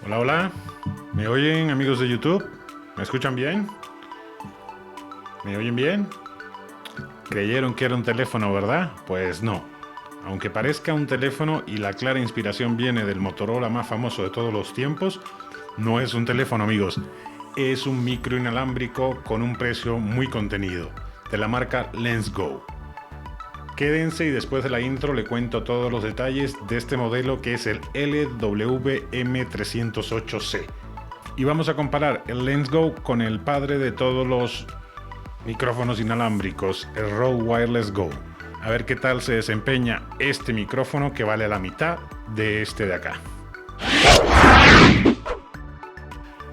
Hola, hola. ¿Me oyen, amigos de YouTube? ¿Me escuchan bien? ¿Me oyen bien? Creyeron que era un teléfono, ¿verdad? Pues no. Aunque parezca un teléfono y la clara inspiración viene del Motorola más famoso de todos los tiempos, no es un teléfono, amigos. Es un micro inalámbrico con un precio muy contenido, de la marca Lensgo. Quédense y después de la intro le cuento todos los detalles de este modelo que es el LWM308C. Y vamos a comparar el Lensgo con el padre de todos los micrófonos inalámbricos, el Rode Wireless Go. A ver qué tal se desempeña este micrófono que vale la mitad de este de acá.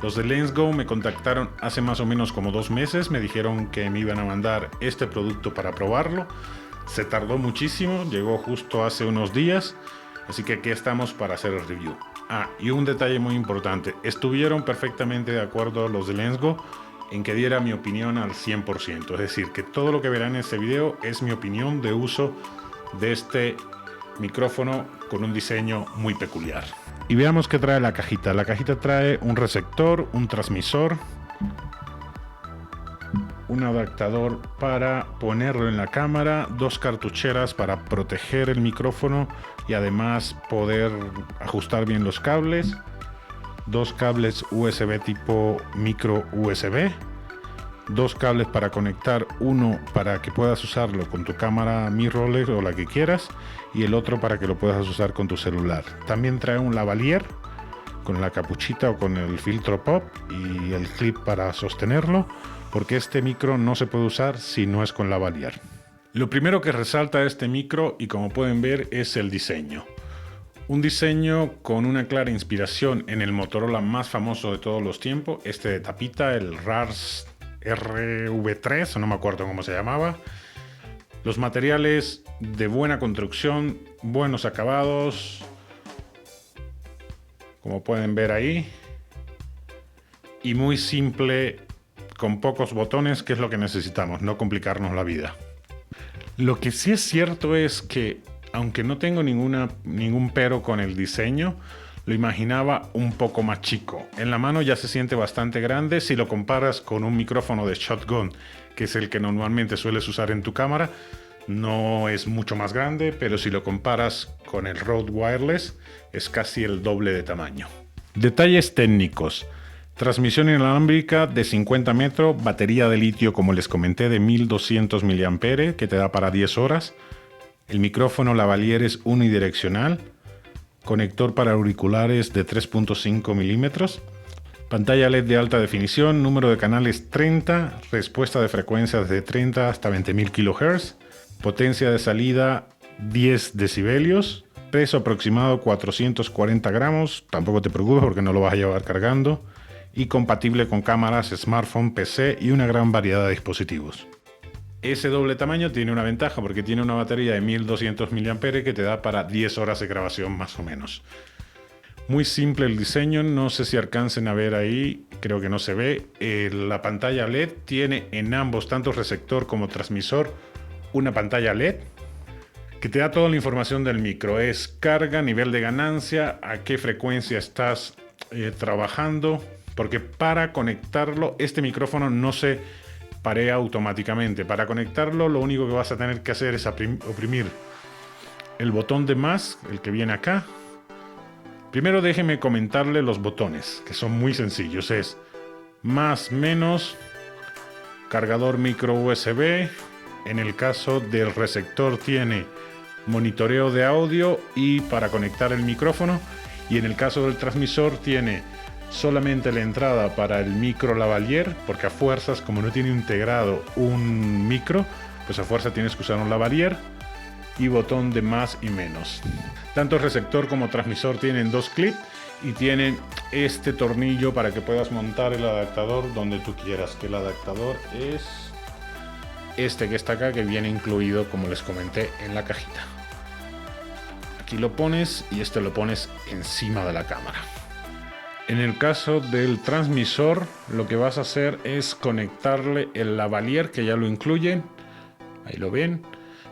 Los de Lensgo me contactaron hace más o menos como 2 meses, me dijeron que me iban a mandar este producto para probarlo. Se tardó muchísimo, llegó justo hace unos días, así que aquí estamos para hacer el review. Y un detalle muy importante, estuvieron perfectamente de acuerdo los de Lensgo en que diera mi opinión al 100%, es decir, que todo lo que verán en este video es mi opinión de uso de este micrófono con un diseño muy peculiar. Y veamos qué trae la cajita. La cajita trae un receptor, un transmisor, un adaptador para ponerlo en la cámara, 2 cartucheras para proteger el micrófono y además poder ajustar bien los cables, 2 cables USB tipo micro USB, 2 cables para conectar, uno para que puedas usarlo con tu cámara mirrorless o la que quieras y el otro para que lo puedas usar con tu celular. También trae un lavalier con la capuchita o con el filtro pop y el clip para sostenerlo, porque este micro no se puede usar si no es con lavalier. Lo primero que resalta este micro, y como pueden ver, es el diseño. Un diseño con una clara inspiración en el Motorola más famoso de todos los tiempos, este de tapita, el RARS RV3, o no me acuerdo cómo se llamaba. Los materiales de buena construcción, buenos acabados, como pueden ver ahí, y muy simple, con pocos botones, que es lo que necesitamos, no complicarnos la vida. Lo que sí es cierto es que, aunque no tengo ningún pero con el diseño, lo imaginaba un poco más chico. En la mano ya se siente bastante grande si lo comparas con un micrófono de shotgun, que es el que normalmente sueles usar en tu cámara. No es mucho más grande, pero si lo comparas con el Rode Wireless, es casi el doble de tamaño. Detalles técnicos. Transmisión inalámbrica de 50 metros, batería de litio, como les comenté, de 1200 mAh, que te da para 10 horas. El micrófono lavalier es unidireccional. Conector para auriculares de 3.5 milímetros. Pantalla LED de alta definición, número de canales 30, respuesta de frecuencias de 30 hasta 20.000 kHz. Potencia de salida 10 decibelios. Peso aproximado 440 gramos. Tampoco te preocupes porque no lo vas a llevar cargando. Y compatible con cámaras, smartphone, PC y una gran variedad de dispositivos. Ese doble tamaño tiene una ventaja porque tiene una batería de 1200 mAh que te da para 10 horas de grabación más o menos. Muy simple el diseño, no sé si alcancen a ver ahí, creo que no se ve. La pantalla LED tiene en ambos, tanto receptor como transmisor, una pantalla LED que te da toda la información del micro. Es carga, nivel de ganancia, a qué frecuencia estás trabajando, porque para conectarlo este micrófono no se parea automáticamente. Para conectarlo lo único que vas a tener que hacer es oprimir el botón de más, el que viene acá. Primero déjeme comentarle los botones, que son muy sencillos. Es más, menos, cargador micro USB. En el caso del receptor tiene monitoreo de audio y para conectar el micrófono. Y en el caso del transmisor tiene solamente la entrada para el micro lavalier, porque a fuerzas, como no tiene integrado un micro, pues a fuerza tienes que usar un lavalier, y botón de más y menos. Tanto el receptor como transmisor tienen 2 clips y tienen este tornillo para que puedas montar el adaptador donde tú quieras, que el adaptador es este que está acá, que viene incluido, como les comenté, en la cajita. Aquí lo pones y este lo pones encima de la cámara. En el caso del transmisor, lo que vas a hacer es conectarle el lavalier, que ya lo incluye, ahí lo ven,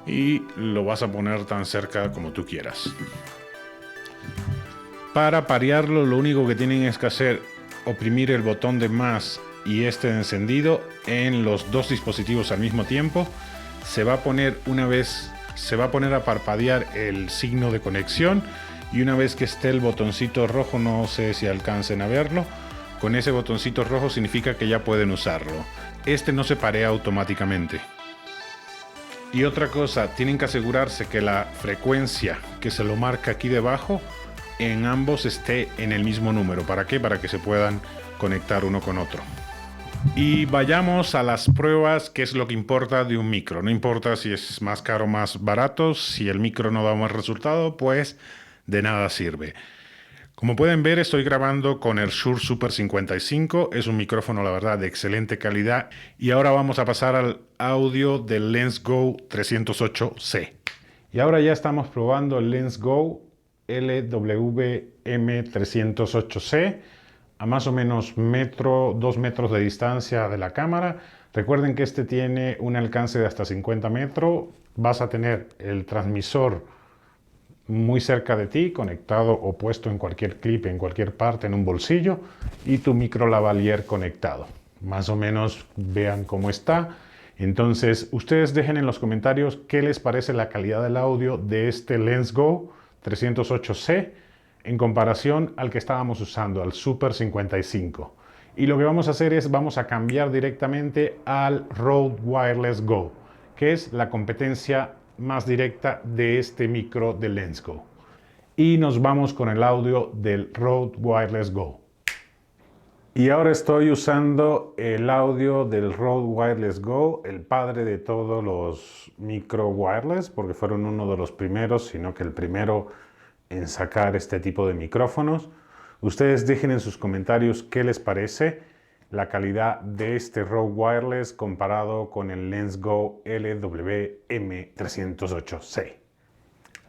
y lo vas a poner tan cerca como tú quieras. Para parearlo, lo único que tienen es que hacer, oprimir el botón de más y este de encendido en los dos dispositivos al mismo tiempo. Se va a poner a parpadear el signo de conexión, y una vez que esté el botoncito rojo, no sé si alcancen a verlo, con ese botoncito rojo significa que ya pueden usarlo. Este no se parea automáticamente. Y otra cosa, tienen que asegurarse que la frecuencia que se lo marca aquí debajo en ambos esté en el mismo número. ¿Para qué? Para que se puedan conectar uno con otro. Y vayamos a las pruebas, que es lo que importa de un micro. No importa si es más caro o más barato, si el micro no da un buen resultado, pues de nada sirve. Como pueden ver, estoy grabando con el Shure Super 55, es un micrófono, la verdad, de excelente calidad. Y ahora vamos a pasar al audio del LensGo 308C. Y ahora ya estamos probando el LensGo LWM308C a más o menos 2 metros de distancia de la cámara. Recuerden que este tiene un alcance de hasta 50 metros. Vas a tener el transmisor muy cerca de ti, conectado o puesto en cualquier clip, en cualquier parte, en un bolsillo, y tu micro lavalier conectado. Más o menos vean cómo está. Entonces, ustedes dejen en los comentarios qué les parece la calidad del audio de este LensGo 308C en comparación al que estábamos usando, al Super 55. Y lo que vamos a hacer es, vamos a cambiar directamente al Rode Wireless Go, que es la competencia más directa de este micro de LensGo. Y nos vamos con el audio del Rode Wireless Go. Y ahora estoy usando el audio del Rode Wireless Go, el padre de todos los micro wireless, porque fueron uno de los primeros, sino que el primero en sacar este tipo de micrófonos. Ustedes dejen en sus comentarios qué les parece la calidad de este Rode Wireless comparado con el LensGo LWM308C.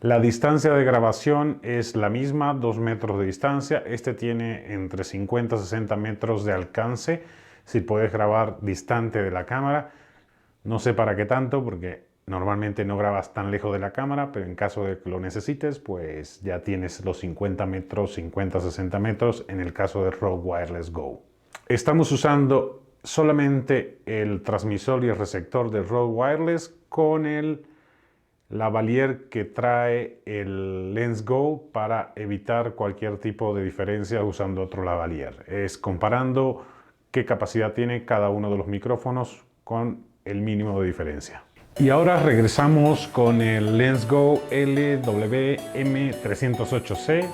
La distancia de grabación es la misma, 2 metros de distancia. Este tiene entre 50 y 60 metros de alcance si puedes grabar distante de la cámara. No sé para qué tanto, porque normalmente no grabas tan lejos de la cámara, pero en caso de que lo necesites, pues ya tienes los 50 metros, 50-60 metros en el caso del Rode Wireless Go. Estamos usando solamente el transmisor y el receptor del Rode Wireless con el lavalier que trae el LensGo para evitar cualquier tipo de diferencia usando otro lavalier. Es comparando qué capacidad tiene cada uno de los micrófonos con el mínimo de diferencia. Y ahora regresamos con el LensGo LWM308C.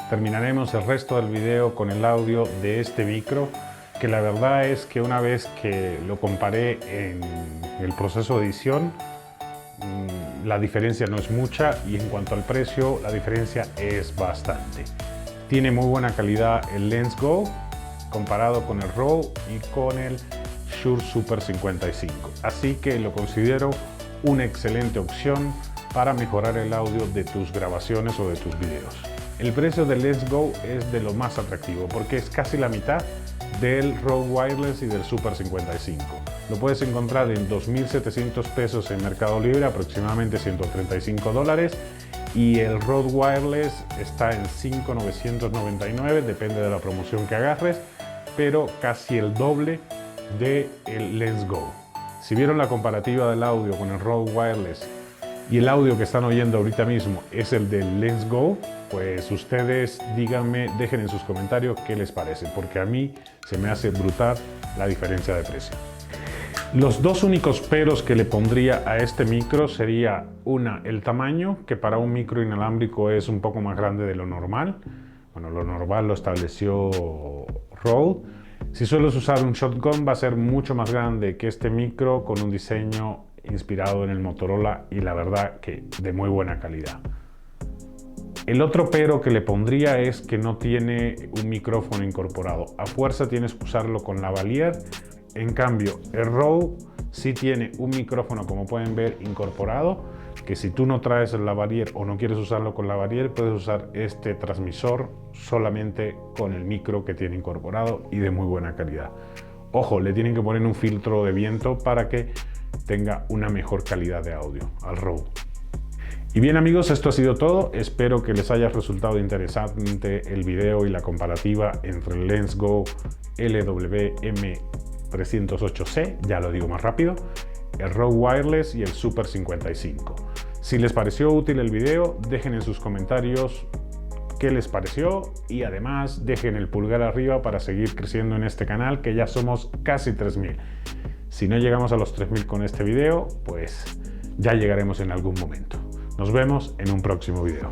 Terminaremos el resto del video con el audio de este micro, que la verdad es que una vez que lo comparé en el proceso de edición, la diferencia no es mucha, y en cuanto al precio, la diferencia es bastante. Tiene muy buena calidad el LensGo comparado con el Rode y con el Shure Super 55. Así que lo considero una excelente opción para mejorar el audio de tus grabaciones o de tus videos. El precio del LensGo es de lo más atractivo porque es casi la mitad del Rode Wireless y del Super 55. Lo puedes encontrar en 2.700 pesos en Mercado Libre, aproximadamente $135, y el Rode Wireless está en 5.999, depende de la promoción que agarres, pero casi el doble del LensGo. Si vieron la comparativa del audio con el Rode Wireless y el audio que están oyendo ahorita mismo es el del LensGo, pues ustedes díganme, dejen en sus comentarios qué les parece, porque a mí se me hace brutal la diferencia de precio. Los dos únicos peros que le pondría a este micro sería el tamaño, que para un micro inalámbrico es un poco más grande de lo normal. Bueno, lo normal lo estableció Rode. Si sueles usar un shotgun, va a ser mucho más grande que este micro, con un diseño inspirado en el Motorola y la verdad que de muy buena calidad. El otro pero que le pondría es que no tiene un micrófono incorporado. A fuerza tienes que usarlo con lavalier. En cambio, el Rode sí tiene un micrófono, como pueden ver, incorporado, que si tú no traes el lavalier o no quieres usarlo con lavalier, puedes usar este transmisor solamente con el micro que tiene incorporado y de muy buena calidad. Ojo, le tienen que poner un filtro de viento para que tenga una mejor calidad de audio al Rode. Y bien amigos, esto ha sido todo. Espero que les haya resultado interesante el video y la comparativa entre el Lensgo LWM308C, ya lo digo más rápido, el Rode Wireless y el Super 55. Si les pareció útil el video, dejen en sus comentarios qué les pareció y además dejen el pulgar arriba para seguir creciendo en este canal, que ya somos casi 3000. Si no llegamos a los 3000 con este video, pues ya llegaremos en algún momento. Nos vemos en un próximo video.